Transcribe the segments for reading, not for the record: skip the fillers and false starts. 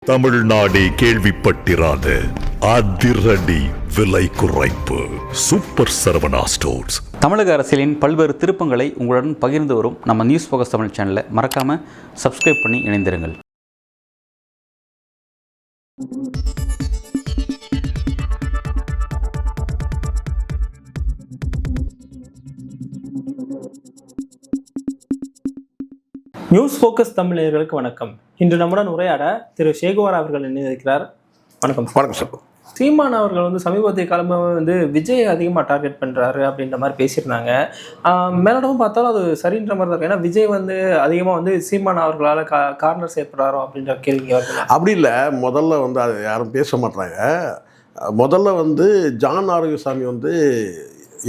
தமிழ்நாடே கேள்விப்பட்டிராத அதிரடி விலை குறைப்பு சூப்பர் சரவணா ஸ்டோர்ஸ். தமிழக அரசியலின் பல்வேறு திருப்பங்களை உங்களுடன் பகிர்ந்து வரும் நம்ம நியூஸ் ஃபோக்கஸ் தமிழ் சேனலை மறக்காம சப்ஸ்கிரைப் பண்ணி இணைந்திருங்கள். நியூஸ் ஃபோக்கஸ் தமிழர்களுக்கு வணக்கம். இன்று நம்முடன் உரையாட திரு சேகுவார் அவர்கள் இணைந்திருக்கிறார். வணக்கம். வணக்கம் சார். சீமான் அவர்கள் சமீபத்திய காலமாக விஜய் அதிகமாக டார்கெட் பண்ணுறாரு அப்படின்ற மாதிரி பேசியிருந்தாங்க. மேலிடமும் பார்த்தாலும் அது சரின்ற மாதிரி தான் இருக்கு. ஏன்னா விஜய் அதிகமாக சீமான் அவர்களால் கார்னர் செய்யப்படுறாரோ அப்படின்ற கேள்வி அப்படி இல்லை. முதல்ல அது யாரும் பேச மாட்டாங்க. முதல்ல ஜான் ஆரோக்கியசாமி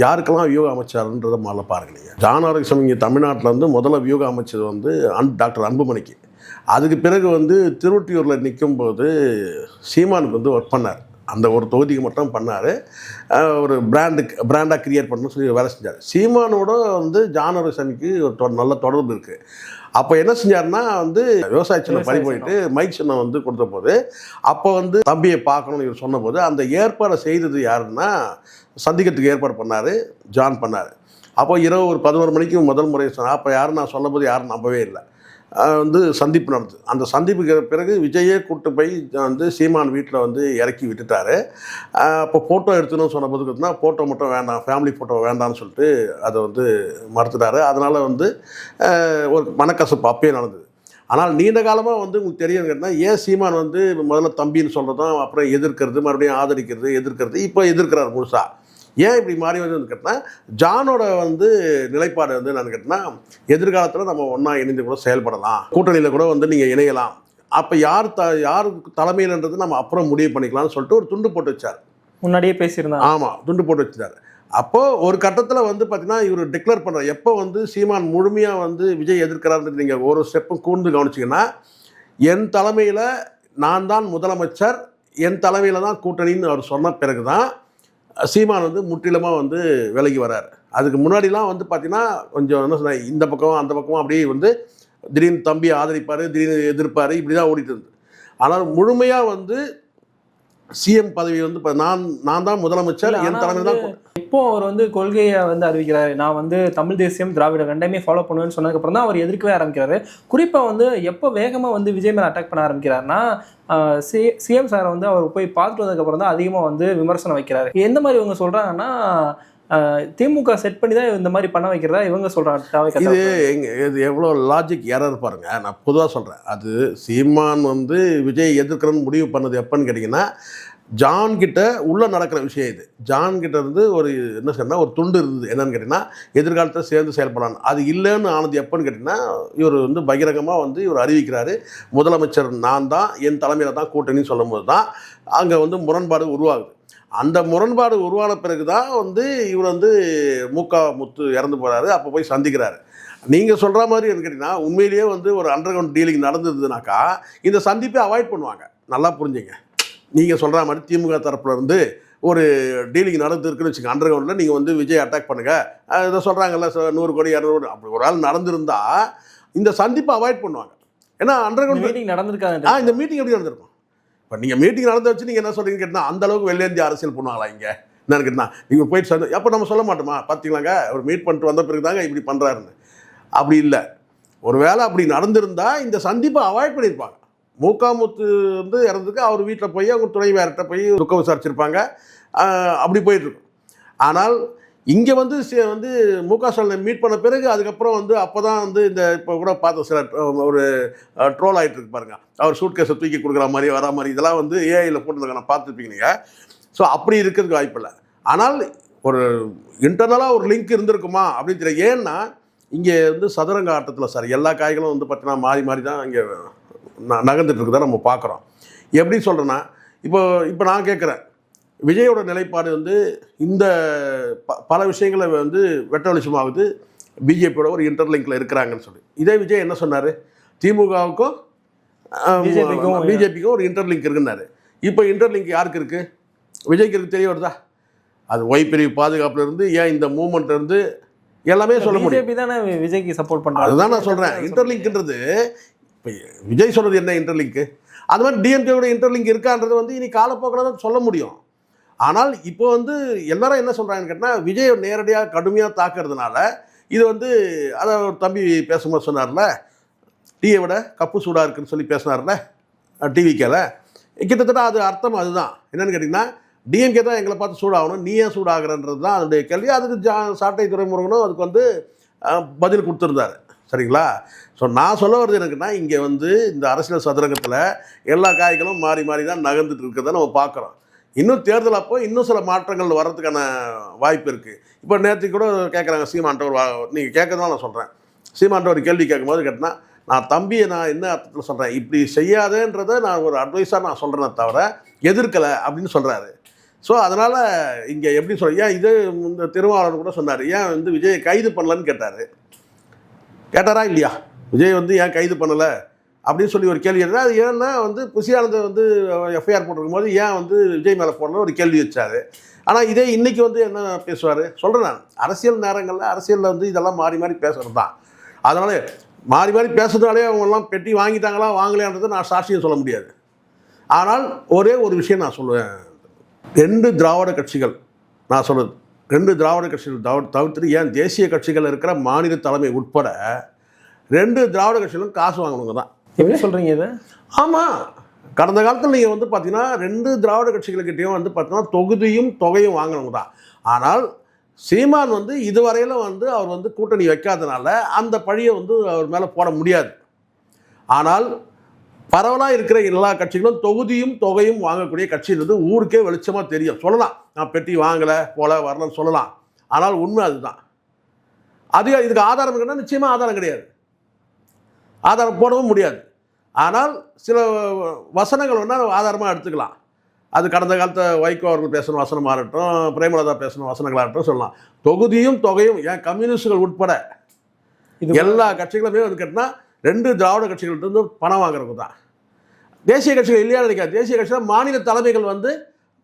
யாருக்கெல்லாம் வியூக அமைச்சாருன்றதை முதல்ல பாருங்க. நீங்கள் ஜான் ஆரோக்கியசாமி இங்கே தமிழ்நாட்டில் முதல்ல வியூக அமைச்சது டாக்டர் அன்புமணிக்கு. அதுக்கு பிறகு திருவொற்றியூரில் நிற்கும்போது சீமானுக்கு ஒர்க் பண்ணார். அந்த ஒரு தொகுதிக்கு மட்டும் பண்ணார். ஒரு பிராண்டாக கிரியேட் பண்ணணும்னு சொல்லி வேலை செஞ்சார். சீமானோட ஜான் ஆரோக்கியசாமிக்கு ஒரு நல்ல தொடர்பு இருக்குது. அப்போ என்ன செஞ்சாருன்னா விவசாய சின்னம் பறி போயிட்டு மைக் சின்னம் கொடுத்த போது அப்போ தம்பியை பார்க்கணும்னு இவர் சொன்ன போது அந்த ஏற்பாடை செய்தது யாருன்னா சந்திக்கிறதுக்கு ஏற்பாடு பண்ணார், ஜான் பண்ணார். அப்போ இரவு ஒரு 11 மணிக்கு முதல் முறை சொன்னார். அப்போ யாரும் நான் சொல்ல போது யாரும் நம்பவே இல்லை. சந்திப்பு நடந்தது. அந்த சந்திப்புக்கு பிறகு விஜயே கூப்பிட்டு போய் சீமான் வீட்டில் இறக்கி விட்டுட்டார். அப்போ ஃபோட்டோ எடுத்துன்னு சொன்ன போதுக்குன்னா ஃபோட்டோ மட்டும் வேண்டாம், ஃபேமிலி ஃபோட்டோ வேண்டாம்னு சொல்லிட்டு அதை மறுத்துட்டார். அதனால் ஒரு மனக்கசப்பு அப்பயே நடந்தது. ஆனால் நீண்ட காலமாக உங்களுக்கு தெரியும் கேட்டால் ஏன் சீமான் முதல்ல தம்பின்னு சொல்கிறதும் அப்புறம் எதிர்க்கிறது, மறுபடியும் ஆதரிக்கிறது, எதிர்க்கிறது, இப்போ எதிர்க்கிறார் முழுசா. ஏன் இப்படி மாறி கேட்டால் ஜானோட நிலைப்பாடு நான் கேட்டால் எதிர்காலத்தில் நம்ம ஒன்றா இணைந்து கூட செயல்படலாம், கூட்டணியில் கூட நீங்கள் இணையலாம். அப்போ யாருக்கு தலைமையில்ன்றது நம்ம அப்புறம் முடிவு பண்ணிக்கலாம்னு சொல்லிட்டு ஒரு துண்டு போட்டு வச்சார். முன்னாடியே பேசியிருந்தாங்க. ஆமாம், துண்டு போட்டு வச்சார். அப்போது ஒரு கட்டத்தில் பார்த்தீங்கன்னா இவர் டிக்ளேர் பண்ணுறார். எப்போ சீமான் முழுமையாக விஜய் எதிர்க்கிறாருன்றது நீங்கள் ஒரு ஸ்டெப்பும் கூர்ந்து கவனிச்சிங்கன்னா, என் தலைமையில் நான் தான் முதலமைச்சர், என் தலைமையில் தான் கூட்டணின்னு அவர் சொன்ன பிறகு தான் சீமான் முற்றிலுமாக விலகி வரார். அதுக்கு முன்னாடிலாம் பார்த்தீங்கன்னா கொஞ்சம் என்ன சொன்ன இந்த பக்கம் அந்த பக்கம் அப்படியே திடீர்னு தம்பியை ஆதரிப்பார், திடீர்னு எதிர்ப்பார், இப்படி தான் ஓடிட்டு இருந்தது. ஆனால் முழுமையாக சிஎம் பதவி நான் தான் முதலமைச்சர், என் தலைமையில் தான். இப்போ அவர் கொள்கையை அறிவிக்கிறாரு. நான் தமிழ் தேசியம் திராவிட ரெண்டையுமே ஃபாலோ பண்ணுவேன்னு சொன்னதுக்கப்புறம் தான் அவர் எதிர்க்கவே ஆரம்பிக்கிறாரு. குறிப்பாக எப்போ வேகமாக விஜய் மேலே அட்டாக் பண்ண ஆரம்பிக்கிறாருன்னா, சிஎம் சாரை அவர் போய் பார்த்துட்டு வந்ததுக்கப்புறம் தான் அதிகமாக விமர்சனம் வைக்கிறாரு. எந்த மாதிரி இவங்க சொல்கிறாங்கன்னா, திமுக செட் பண்ணி தான் இந்த மாதிரி பண்ண வைக்கிறதா இவங்க சொல்கிறாங்க. இது எவ்வளோ லாஜிக் எரர் பாருங்க. நான் பொதுவாக சொல்கிறேன். அது சீமான் விஜய் எதிர்க்கிறன்னு முடிவு பண்ணது எப்போன்னு கேட்டிங்கன்னா, ஜான் கிட்ட உள்ளே நடக்கிற விஷயம் இது. ஜான் கிட்ட ஒரு என்ன சொன்னால் ஒரு துண்டு இருந்தது. என்னன்னு கேட்டிங்கன்னா, எதிர்காலத்தில் சேர்ந்து செயல்படலாம். அது இல்லைன்னு ஆனது எப்போன்னு கேட்டிங்கன்னா, இவர் பகிரங்கமாக இவர் அறிவிக்கிறாரு, முதலமைச்சர் நான் தான், என் தலைமையில் தான் கூட்டணின்னு சொல்லும் போது தான் அங்கே முரண்பாடு உருவாகுது. அந்த முரண்பாடு உருவான பிறகு தான் இவர் மூகா முத்து இறந்து போகிறாரு. அப்போ போய் சந்திக்கிறாரு. நீங்கள் சொல்கிற மாதிரி கேட்டிங்கன்னா, உண்மையிலேயே ஒரு அண்டர் கிரவுண்ட் டீலிங் நடந்ததுனாக்கா இந்த சந்திப்பை அவாய்ட் பண்ணுவாங்க. நல்லா புரிஞ்சுங்க. நீங்கள் சொல்கிற மாதிரி திமுக தரப்புலேருந்து ஒரு டீலிங் நடந்துருக்குன்னு வச்சுக்கோங்க. அண்டர் கிரவுண்டில் நீங்கள் விஜய் அட்டாக் பண்ணுங்கள், இதை சொல்கிறாங்கல்ல 100 கோடி 200 கோடி, அப்படி ஒரு ஆள் நடந்திருந்தால் இந்த சந்திப்பை அவாய்ட் பண்ணுவாங்க. ஏன்னா அண்டர் கிரவுண்ட் மீட்டிங் நடந்திருக்காங்க. இந்த மீட்டிங் எப்படி நடந்திருக்கும்? இப்போ நீங்கள் மீட்டிங் நடந்து வச்சு நீங்கள் என்ன சொல்கிறீங்கன்னு கேட்டால் அந்தளவுக்கு வெளியேந்தி அரசியல் பண்ணுவாங்களா இங்கே? என்னன்னு கேட்டால் நீங்கள் போயிட்டு அப்போ நம்ம சொல்ல மாட்டோமா, பார்த்தீங்களாங்க அவர் மீட் பண்ணிட்டு வந்த பிறகு தாங்க இப்படி பண்ணுறாருன்னு. அப்படி இல்லை. ஒரு வேளை அப்படி நடந்திருந்தால் இந்த சந்திப்பை அவாய்ட் பண்ணியிருப்பாங்க. மூகா முத்து இறந்துக்கு அவர் வீட்டில் போய் அவங்க துணைவியார்கிட்ட போய் துக்கம் விசாரிச்சிருப்பாங்க. அப்படி போயிட்டுருக்கும். ஆனால் இங்கே முக ஸ்டாலினை மீட் பண்ண பிறகு அதுக்கப்புறம் அப்போ தான் இந்த இப்போ கூட பார்த்த சில ஒரு ட்ரோல் ஆகிட்டு இருக்கு பாருங்கள். அவர் சூட்கேஸை தூக்கி கொடுக்குற மாதிரி வரா மாதிரி இதெல்லாம் ஏஐயில் போட்டுருக்காங்க, நான் பார்த்துருப்பீங்க நீங்கள். ஸோ அப்படி இருக்கிறதுக்கு வாய்ப்பில்லை. ஆனால் ஒரு இன்டர்னலாக ஒரு லிங்க் இருந்திருக்குமா அப்படின்னு தெரியும். ஏன்னா இங்கே சதுரங்க ஆட்டத்தில் சார் எல்லா காய்களும் பார்த்தீங்கன்னா மாறி மாறி தான் இங்கே நகர்ந்துட்டு இருக்குதான் நம்ம பார்க்குறோம். எப்படி சொல்கிறேன்னா, இப்போ நான் கேட்குறேன், விஜயோட நிலைப்பாடு இந்த பல விஷயங்களை வெட்ட வெளிச்சமாகுது. பிஜேபியோட ஒரு இன்டர்லிங்கில் இருக்கிறாங்கன்னு சொல்லி இதே விஜய் என்ன சொன்னார்? திமுகவுக்கும் பிஜேபிக்கும் ஒரு இன்டர்லிங்க் இருக்குன்னாரு. இப்போ இன்டர்லிங்க் யாருக்கு இருக்குது? விஜய்க்கு இருக்குது. தெரிய வருதா? அது ஒய் பிரிவு பாதுகாப்புலேருந்து ஏன் இந்த மூமெண்ட்லேருந்து எல்லாமே சொல்ல முடியும். பிஜேபி தானே விஜய்க்கு சப்போர்ட் பண்ணுறாங்க. அதுதான் நான் சொல்கிறேன். இன்டர்லிங்க்ன்றது இப்போ விஜய் சொல்கிறது என்ன இன்டர்லிங்க்கு? அது மாதிரி டிஎம்கேவோட இன்டர்லிங்க் இருக்கான்றது வந்து இனி காலப்போக்கில் தான் சொல்ல முடியும். ஆனால் இப்போ வந்து எல்லாரும் என்ன சொல்கிறாங்கன்னு கேட்டால், விஜய் நேரடியாக கடுமையாக தாக்குறதுனால இது வந்து அதை ஒரு தம்பி பேசும்போது சொன்னார்ல, டீயை விட கப்பு சூடாக இருக்குன்னு சொல்லி பேசினார்ல டிவிக்கேல, கிட்டத்தட்ட அது அர்த்தம் அதுதான். என்னென்னு கேட்டிங்கன்னா, டிஎம்கே தான் எங்களை பார்த்து சூடாகணும், நீ ஏன் சூடாகிறன்றது தான் அதனுடைய கேள்வி. அதுக்கு சாட்டை துரைமுருகனும் அதுக்கு வந்து பதில் கொடுத்துருந்தாரு. சரிங்களா? ஸோ நான் சொல்ல வருது எனக்குன்னா, இங்கே வந்து இந்த அரசியல் சதுரங்கத்தில் எல்லா காய்களும் மாறி மாறி தான் நகர்ந்துட்டு இருக்கிறத நம்ம பார்க்குறோம். இன்னும் தேர்தல் அப்போ இன்னும் சில மாற்றங்கள் வர்றதுக்கான வாய்ப்பு இருக்குது. இப்போ நேற்றுக்கு கூட கேட்குறாங்க சீமான்ட்ட ஒரு நீங்கள் கேட்குறதுனால நான் சொல்கிறேன். சீமான்ட்ட ஒரு கேள்வி கேட்கும்போது கேட்டினா, நான் தம்பியை நான் என்ன அர்த்தத்தில் சொல்கிறேன், இப்படி செய்யாதேன்றதை நான் ஒரு அட்வைஸாக நான் சொல்கிறேனே தவிர எதிர்க்கலை அப்படின்னு சொல்கிறாரு. ஸோ அதனால் இங்கே எப்படி ஏன் இது இந்த திருமாவளவன் கூட சொன்னார், ஏன் வந்து விஜயை கைது பண்ணலன்னு கேட்டாரா இல்லையா? விஜய் வந்து ஏன் கைது பண்ணலை அப்படின்னு சொல்லி ஒரு கேள்வி இருந்தால், அது ஏன்னா வந்து புசியானந்த் வந்து எஃப்ஐஆர் போட்டிருக்கும் போது ஏன் வந்து விஜய் மேலே போடணும்னு ஒரு கேள்வி வச்சார். ஆனால் இதே இன்றைக்கி வந்து என்ன பேசுவார் சொல்கிறேன் நான், அரசியல் நேரங்களில் அரசியலில் வந்து இதெல்லாம் மாறி மாறி பேசுகிறது தான். அதனால் மாறி மாறி பேசுறதுனாலே அவங்கெல்லாம் பெட்டி வாங்கிட்டாங்களா வாங்கலையான்றதை நான் சாட்சியம் சொல்ல முடியாது. ஆனால் ஒரே ஒரு விஷயம் நான் சொல்லுவேன், 2 திராவிட கட்சிகள், நான் சொல்கிறது 2 திராவிட கட்சிகள் தவிர்த்துட்டு ஏன் தேசிய கட்சிகள் இருக்கிற மாநில தலைமை உட்பட 2 திராவிட கட்சிகளும் காசு வாங்கணுங்க தான். எப்படி சொல்கிறீங்க இது? ஆமாம், கடந்த காலத்தில் நீங்கள் வந்து பார்த்தீங்கன்னா 2 திராவிட கட்சிகளுக்கிட்டையும் வந்து பார்த்தீங்கன்னா தொகுதியும் தொகையும் வாங்கினவங்க தான். ஆனால் சீமான் வந்து இதுவரையிலும் வந்து அவர் வந்து கூட்டணி வைக்காதனால அந்த பழியை வந்து அவர் மேலே போட முடியாது. ஆனால் பரவலாக இருக்கிற எல்லா கட்சிகளும் தொகுதியும் தொகையும் வாங்கக்கூடிய கட்சின்றது ஊருக்கே வெளிச்சமாக தெரியும். சொல்லலாம், நான் பெட்டி வாங்கலை போல வரலன்னு சொல்லலாம். ஆனால் உண்மை அதுதான். இதுக்கு ஆதாரம் இருக்குன்னா நிச்சயமாக ஆதாரம் கிடையாது, ஆதாரம் போடவும் முடியாது. ஆனால் சில வசனங்கள் வேணால் ஆதாரமாக எடுத்துக்கலாம். அது கடந்த காலத்தை வைகோ அவர்கள் பேசின வசனமாக இருக்கட்டும், பிரேமலதா பேசின வசனங்களாக இருக்கட்டும் சொல்லலாம். தொகுதியும் தொகையும் ஏன் கம்யூனிஸ்டுகள் உட்பட எல்லா கட்சிகளுமே வந்து கேட்டால் 2 திராவிட கட்சிகள்கிட்ட பணம் வாங்குறது தான். தேசிய கட்சிகள் இல்லையா நினைக்காது. தேசிய கட்சியில் மாநில தலைமைகள் வந்து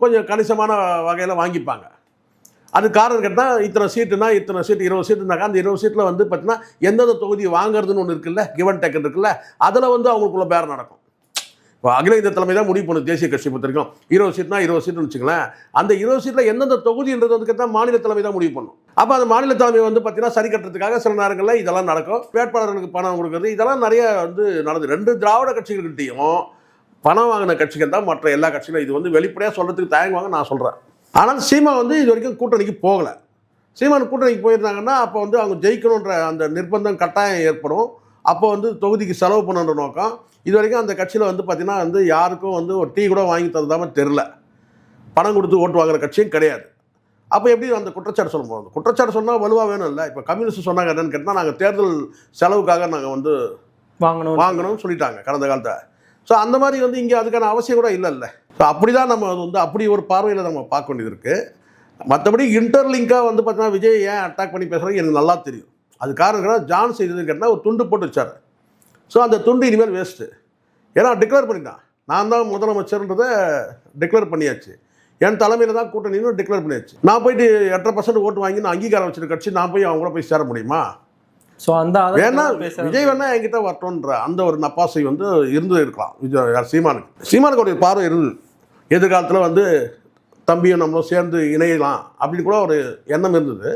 கொஞ்சம் கணிசமான வகையில் வாங்கிப்பாங்க. அது காரணம் கேட்டால், இத்தனை சீட்டுனா இத்தனை சீட்டு 20 சீட்டுனாக்கா அந்த 20 சீட்டில் வந்து பார்த்தீங்கன்னா எந்தெந்த தொகுதியை வாங்குறதுன்னு ஒன்று இருக்குல்ல, கிவன் டேக்கன் இருக்குல்ல, அதில் வந்து அவங்களுக்குள்ள பேரம் நடக்கும். இப்போ அகில இந்திய தலைமை தான் முடிவு பண்ணும் தேசிய கட்சி பொறுத்த வரைக்கும். 20 சீட்னா 20 சீட்டுன்னு வச்சுங்களேன். அந்த 20 சீட்டில் எந்தெந்த தொகுதின்றது வந்து கேட்டால் மாநில தலைமை தான் முடிவு பண்ணும். அப்போ அந்த மாநில தலைமை வந்து பார்த்தீங்கன்னா சரி கட்டுறதுக்காக சில நேரங்களில் இதெல்லாம் நடக்கும். வேட்பாளர்களுக்கு பணம் கொடுக்குறது இதெல்லாம் நிறைய வந்து நடந்து. 2 திராவிட கட்சிகள்கிட்டையும் பணம் வாங்கின கட்சிகள் தான் மற்ற எல்லா கட்சிகளும். இது வந்து வெளிப்படையாக சொல்கிறதுக்கு தயங்குவாங்க, நான் சொல்கிறேன். ஆனால் சீமா வந்து இது வரைக்கும் கூட்டணிக்கு போகலை. சீமான் கூட்டணிக்கு போயிருந்தாங்கன்னா அப்போ வந்து அவங்க ஜெயிக்கணுன்ற அந்த நிர்பந்தம் கட்டாயம் ஏற்படும். அப்போ வந்து தொகுதிக்கு செலவு பண்ணுன்ற நோக்கம். இது வரைக்கும் அந்த கட்சியில் வந்து பார்த்திங்கன்னா வந்து யாருக்கும் வந்து ஒரு டீ கூட வாங்கி தந்தாமல் தெரில, பணம் கொடுத்து ஓட்டு வாங்குற கட்சியும் கிடையாது. அப்போ எப்படி அந்த குற்றச்சாட்டு சொல்ல போகிறது? குற்றச்சாட்டு சொன்னால் வலுவாக வேணும் இல்லை? இப்போ கம்யூனிஸ்ட் சொன்னாங்க என்னென்னு கேட்டால், நாங்கள் தேர்தல் செலவுக்காக நாங்கள் வந்து வாங்கணும்னு சொல்லிட்டாங்க கடந்த காலத்தை. ஸோ அந்த மாதிரி வந்து இங்கே அதுக்கான அவசியம் கூட இல்லைல்ல. ஸோ அப்படி தான் நம்ம வந்து அப்படி ஒரு பார்வையில் நம்ம பார்க்க வேண்டியது இருக்குது. மற்றபடி இன்டர்லிங்காக வந்து பார்த்தீங்கன்னா விஜய் ஏன் அட்டாக் பண்ணி பேசுகிறாங்க எனக்கு நல்லா தெரியும். அது காரணம் ஜான் செய்ததுன்னு கேட்டால் ஒரு துண்டு போட்டு வச்சார். ஸோ அந்த துண்டு இனிமேல் வேஸ்ட்டு. ஏன்னா டிக்ளேர் பண்ணிட்டான், நான் தான் முதலமைச்சர்ன்றதை டிக்ளேர் பண்ணியாச்சு, என் தலைமையில் தான் கூட்டணின்னு டிக்ளேர் பண்ணியாச்சு. நான் போயிட்டு 8% ஓட்டு வாங்கி நான் அங்கீகாரம் வச்சிருக்க கட்சி நான் போய் அவங்க கூட போய் சேர முடியுமா? ஸோ அந்த வேணா விஜய் வேணா என்கிட்ட வரட்டும்ன்ற அந்த ஒரு நப்பாசை வந்து இருந்து இருக்கலாம் விஜய் சீமானுக்கு ஒரு பார்வை இருந்தது. எதிர்காலத்தில் வந்து தம்பியும் நம்மளும் சேர்ந்து இணையலாம் அப்படின்னு கூட ஒரு எண்ணம் இருந்தது.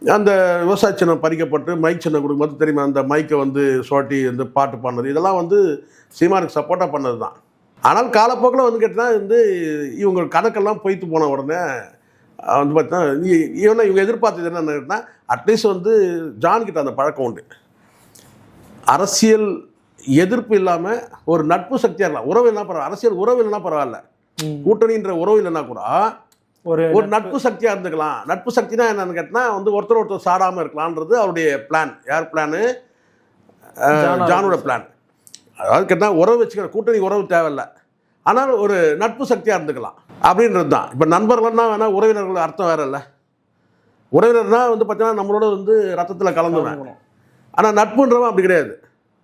அந்த விவசாய சின்னம் பறிக்கப்பட்டு மைக் சின்னம் கொடுக்கும்போது தெரியுமா, அந்த மைக்கை வந்து சோட்டி வந்து பாட்டு பாடுறது இதெல்லாம் வந்து சீமானுக்கு சப்போர்ட்டாக பண்ணது தான். ஆனால் காலப்போக்கில் வந்து கேட்டால் வந்து இவங்க கணக்கெல்லாம் பொய்த்து போன உடனே வந்து பார்த்தீங்கன்னா இவங்க எதிர்பார்த்தது என்னென்னு கேட்டால், அட்லீஸ்ட் வந்து ஜான்கிட்ட அந்த பழக்கம் உண்டு. அரசியல் எதிர்ப்பு இல்லாமல் ஒரு நட்பு சக்தியாக இருக்கலாம், உறவு இல்லைனா பரவாயில்ல, அரசியல் உறவு இல்லைனா பரவாயில்ல, கூட்டணின்ற உறவு இல்லைன்னா கூட ஒரு நட்பு சக்தியாக இருந்துக்கலாம். நட்பு சக்தினா என்னன்னு கேட்டால் வந்து ஒருத்தர் சாடாமல் இருக்கலான்றது அவருடைய பிளான். யார் பிளானு? ஜானோட பிளான். அதாவது கேட்டால் உறவு வச்சுக்கிற கூட்டணி உறவு தேவையில்லை, ஆனால் ஒரு நட்பு சக்தியாக இருந்துக்கலாம் அப்படின்றது தான். இப்போ நண்பர்கள்னா வேணால் உறவினர்கள் அர்த்தம் வேறு இல்லை. உறவினர்னால் வந்து பார்த்தீங்கன்னா நம்மளோட வந்து ரத்தத்தில் கலந்துவேன். ஆனால் நட்புன்றவன் அப்படி கிடையாது.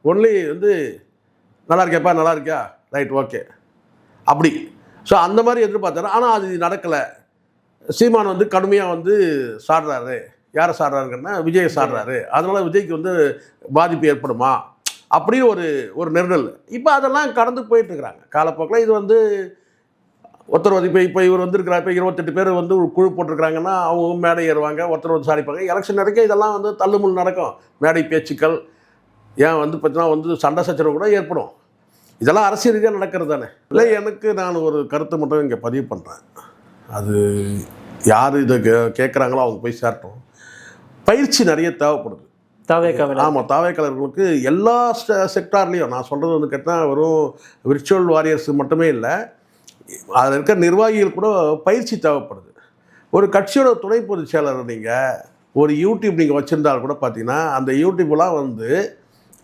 ஒன்லி வந்து நல்லா இருக்கியாப்பா, நல்லா இருக்கியா, ரைட், ஓகே, அப்படி. ஸோ அந்த மாதிரி எதிர்பார்த்தாரு. ஆனால் அது நடக்கலை. சீமான் வந்து கடுமையாக வந்து சாடுறாரு. யாரை சாடுறாருன்னா விஜயை சாடுறாரு. அதனால் விஜய்க்கு வந்து பாதிப்பு ஏற்படுமா அப்படி ஒரு நெருடல். இப்போ அதெல்லாம் கடந்து போயிட்டுருக்குறாங்க காலப்போக்கில். இது வந்து ஒருத்தர் வந்து இப்போ இவர் வந்திருக்கிறார், இப்போ 28 பேர் வந்து ஒரு குழு போட்டிருக்கிறாங்கன்னா அவங்க மேடை ஏறுவாங்க, ஒருத்தர் வந்து சாதிப்பாங்க. எலெக்ஷன் நடக்க இதெல்லாம் வந்து தள்ளுமுள் நடக்கும். மேடை பேச்சுக்கள் ஏன் வந்து பார்த்தீங்கன்னா வந்து சண்டை சச்சரவு கூட ஏற்படும். இதெல்லாம் அரசியல் ரீதியாக நடக்கிறது தானே. இல்லை, எனக்கு நான் ஒரு கருத்தை மட்டும் இங்கே பதிவு பண்ணுறேன். அது யார் இதை கேட்குறாங்களோ அவங்க போய் சேரட்டும். பயிற்சி நிறைய தேவைப்படுது. ஆமாம், தாவேக்காரர்களுக்கு எல்லா செக்டார்லேயும். நான் சொல்கிறது வந்து கேட்டால் வெறும் விர்ச்சுவல் வாரியர்ஸ் மட்டுமே இல்லை, அதில் இருக்கிற நிர்வாகிகள் கூட பயிற்சி தேவைப்படுது. ஒரு கட்சியோட துணை பொதுச் செயலர் நீங்கள் ஒரு யூடியூப் நீங்கள் வச்சுருந்தால் கூட பார்த்தீங்கன்னா அந்த யூடியூப்லாம் வந்து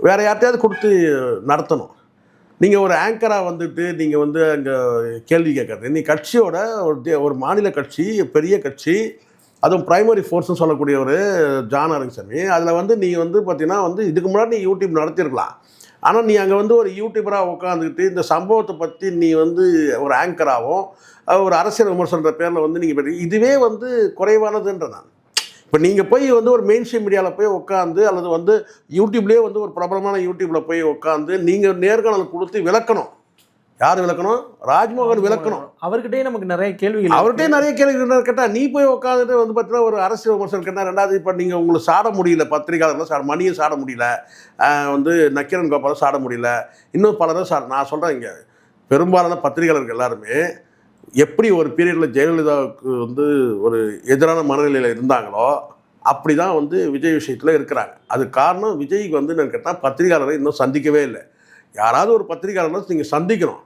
வேறு யார்ட்டையாவது கொடுத்து நடத்தணும். நீங்கள் ஒரு ஆங்கராக வந்துட்டு நீங்கள் வந்து அங்கே கேள்வி கேட்குறது. நீ கட்சியோட ஒரு மாநில கட்சி, பெரிய கட்சி, அதுவும் பிரைமரி ஃபோர்ஸ்னு சொல்லக்கூடிய ஒரு ஜான் ஆரோக்கியசாமி, அதில் வந்து நீங்கள் வந்து பார்த்தீங்கன்னா வந்து இதுக்கு முன்னாடி நீ யூடியூப் நடத்திருக்கலாம். ஆனால் நீ அங்கே வந்து ஒரு யூடியூபராக உட்காந்துக்கிட்டு இந்த சம்பவத்தை பற்றி நீ வந்து ஒரு ஆங்கராகவும் ஒரு அரசியல் விமர்சனன்ற பேரில் வந்து நீங்கள் இதுவே வந்து குறைவானதுன்ற நான். இப்போ நீங்கள் போய் வந்து ஒரு மெயின் ஸ்ட்ரீம் மீடியாவில் போய் உட்காந்து அல்லது வந்து யூடியூப்லேயே வந்து ஒரு பிரபலமான யூடியூப்பில் போய் உட்காந்து நீங்கள் நேர்காணல் கொடுத்து விளக்கணும். யார் விளக்கணும்? ராஜ்மோகன் விளக்கணும். அவர்கிட்டயே நமக்கு நிறைய கேள்விகள், அவர்கிட்டயே நிறைய கேள்விகள் கேட்டால் நீ போய் உட்காந்துட்டு வந்து பார்த்தீங்கன்னா ஒரு அரசியல் விமர்சனம் கேட்டால். ரெண்டாவது, இப்போ நீங்கள் உங்களுக்கு சாட முடியல, பத்திரிகையாளர்கள் மணியை சாட முடியல, வந்து நக்கீரன் கோபாலை சாட முடியல, இன்னும் பலரும் நான் சொல்கிறேன், இங்கே பெரும்பாலான பத்திரிகையாளர்கள் எல்லாருமே எப்படி ஒரு பீரியடில் ஜெயலலிதாவுக்கு வந்து ஒரு எதிரான மனநிலையில் இருந்தாங்களோ அப்படி தான் வந்து விஜய் விஷயத்தில் இருக்கிறாங்க. அது காரணம் விஜய்க்கு வந்து நான் கேட்டால் பத்திரிகையாளரை இன்னும் சந்திக்கவே இல்லை. யாராவது ஒரு பத்திரிகையாளரை நீங்கள் சந்திக்கணும்.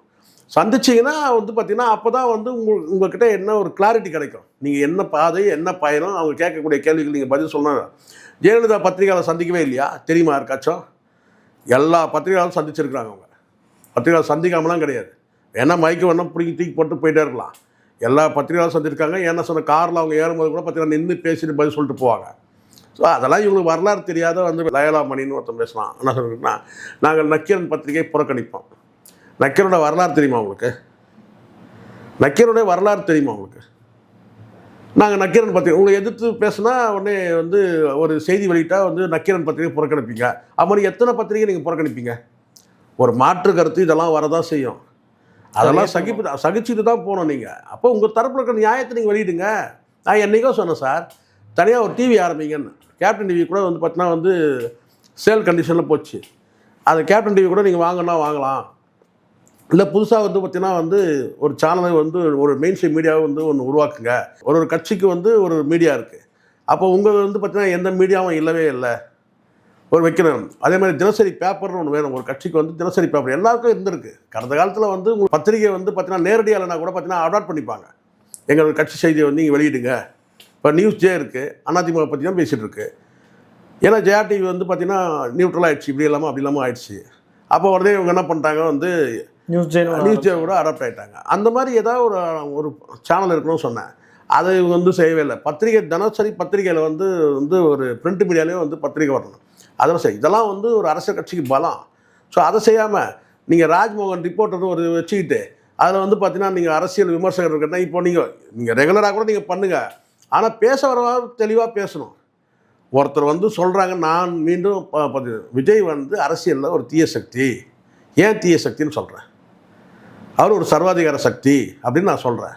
சந்திச்சிங்கன்னா வந்து பார்த்தீங்கன்னா அப்போ தான் வந்து உங்கள்கிட்ட என்ன ஒரு கிளாரிட்டி கிடைக்கும். நீங்கள் என்ன பாதை, என்ன பயணம், அவங்க கேட்கக்கூடிய கேள்விகள் நீங்கள் பதில் சொல்லணும். ஜெயலலிதா பத்திரிகையாளர் சந்திக்கவே இல்லையா? தெரியுமா யாருக்காச்சும்? எல்லா பத்திரிகையாளரும் சந்திச்சிருக்கிறாங்க. அவங்க பத்திரிகையாளர் சந்திக்காமலாம் கிடையாது. ஏன்னா மைக்கு வேணால் பிடிங்கி தூக்கி போட்டு போயிட்டே இருக்கலாம். எல்லா பத்திரிகையாளரும் சந்திருக்காங்க. என்ன சொன்ன காரில் அவங்க ஏறும்போது கூட பார்த்தீங்கன்னா நின்று பேசிட்டு பதில் சொல்லிட்டு போவாங்க. ஸோ அதெல்லாம் இவங்களுக்கு வரலாறு தெரியாத வந்து லயலா மணின்னு ஒருத்தன் பேசலாம். என்ன சொல்கிறீங்கன்னா, நாங்கள் நக்கீரன் பத்திரிகை புறக்கணிப்போம். நக்கீரோட வரலாறு தெரியுமா உங்களுக்கு? நக்கீரோடைய வரலாறு தெரியுமா உங்களுக்கு? நாங்கள் நக்கீரன் பத்திரிகை உங்களை எதிர்த்து பேசுனா உடனே வந்து ஒரு செய்தி வெளியிட்டால் வந்து நக்கீரன் பத்திரிகை புறக்கணிப்பீங்க. அப்படி எத்தனை பத்திரிகை நீங்கள் புறக்கணிப்பீங்க? ஒரு மாற்று கருத்து இதெல்லாம் வரதான் செய்யும். அதெல்லாம் சகிச்சுட்டு தான் போகணும் நீங்கள். அப்போ உங்கள் தரப்பில் இருக்கிற நியாயத்தை நீங்கள் வெளியிடுங்க. நான் என்றைக்கோ சொன்னேன் சார், தனியாக ஒரு டிவி ஆரம்பிங்கன்னு. கேப்டன் டிவி கூட வந்து பார்த்தீங்கன்னா வந்து சேல் கண்டிஷனில் போச்சு. அது கேப்டன் டிவி கூட நீங்கள் வாங்கினா வாங்கலாம். இல்லை புதுசாக வந்து பார்த்தீங்கன்னா வந்து ஒரு சேனலை வந்து ஒரு மெயின் ஸ்ட்ரீம் மீடியாவை வந்து ஒன்று உருவாக்குங்க. ஒரு கட்சிக்கு வந்து ஒரு மீடியா இருக்குது. அப்போ உங்கள் வந்து பார்த்தீங்கன்னா எந்த மீடியாவும் இல்லவே இல்லை ஒரு வைக்கணும். அதே மாதிரி தினசரி பேப்பர்னு ஒன்று வேணும். ஒரு கட்சிக்கு வந்து தினசரி பேப்பர் எல்லாருக்கும் இருந்திருக்கு. கடந்த காலத்தில் வந்து உங்கள் பத்திரிகை வந்து பார்த்தீங்கன்னா நேரடியாக இல்லைனா கூட பார்த்தீங்கன்னா அடாப்ட் பண்ணிப்பாங்க. எங்களோட கட்சி செய்தியை வந்து நீங்கள் வெளியிடுங்க. இப்போ நியூஸ் ஜே இருக்குது, அதிமுக பற்றி தான் பேசிகிட்டு இருக்கு. ஏன்னா ஜெயா டிவி வந்து பார்த்தீங்கன்னா நியூட்ரல் ஆகிடுச்சு, இப்படி இல்லாமல் அப்படி இல்லாமல் ஆயிடுச்சு. அப்போ உடனே இவங்க என்ன பண்ணிட்டாங்க, வந்து நியூஸ் ஜே கூட அடாப்ட் ஆகிட்டாங்க. அந்த மாதிரி ஏதாவது ஒரு சேனல் இருக்கணும்னு சொன்னேன். அதை இவங்க வந்து செய்யவே இல்லை. பத்திரிகை தினசரி பத்திரிகையில் வந்து ஒரு பிரிண்ட் மீடியாலேயும் வந்து பத்திரிகை வரணும். அதெல்லாம் சரி, இதெல்லாம் வந்து ஒரு அரசியல் கட்சிக்கு பலம். ஸோ அதை செய்யாமல் நீங்கள் ராஜ்மோகன் ரிப்போர்ட்டர் ஒரு வச்சுக்கிட்டு அதில் வந்து பார்த்தீங்கன்னா நீங்கள் அரசியல் விமர்சகர் இருக்கா. இப்போ நீங்கள் ரெகுலராக கூட நீங்கள் பண்ணுங்கள். ஆனால் பேச வரவாறு தெளிவாக பேசணும். ஒருத்தர் வந்து சொல்கிறாங்க, நான் மீண்டும் விஜய் வந்து அரசியலில் ஒரு தீய சக்தி. ஏன் தீய சக்தின்னு சொல்கிறேன்? அவர் ஒரு சர்வாதிகார சக்தி அப்படின்னு நான் சொல்கிறேன்.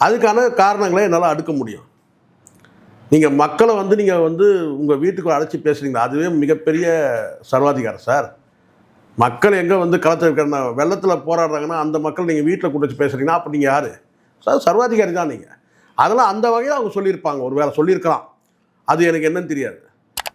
அதுக்கான காரணங்களை என்னால் அடுக்க முடியும். நீங்கள் மக்களை வந்து நீங்கள் வந்து உங்கள் வீட்டுக்கு அழைச்சி பேசுகிறீங்களா, அதுவே மிகப்பெரிய சர்வாதிகாரம் சார். மக்கள் எங்கே வந்து களத்தில் இருக்கிற வெள்ளத்தில் போராடுறாங்கன்னா அந்த மக்கள் நீங்கள் வீட்டில் கூட்டு வச்சு பேசுகிறீங்கன்னா அப்போ நீங்கள் யார்? சார் சர்வாதிகாரி தான் நீங்கள். அதெல்லாம் அந்த வகையில் அவங்க சொல்லியிருப்பாங்க, ஒரு வேளை சொல்லியிருக்கலாம், அது எனக்கு என்னன்னு தெரியாது.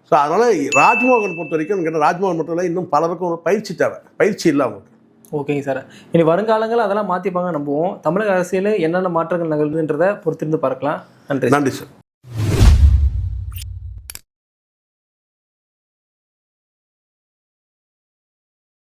ஸோ அதனால் ராஜ்மோகன் பொறுத்த வரைக்கும் எனக்கு ராஜ்மோகன் மட்டும் இல்லை, இன்னும் பலருக்கும் பயிற்சி தேவை. பயிற்சி இல்லை அவங்களுக்கு. ஓகேங்க சார். இனி வருங்காலங்கள் அதெல்லாம் மாற்றிப்பாங்க நம்புவோம். தமிழக அரசியல் என்னென்ன மாற்றங்கள் நிகழ்வுன்றதை பொறுத்திருந்து பார்க்கலாம். நன்றி. நன்றி சார்.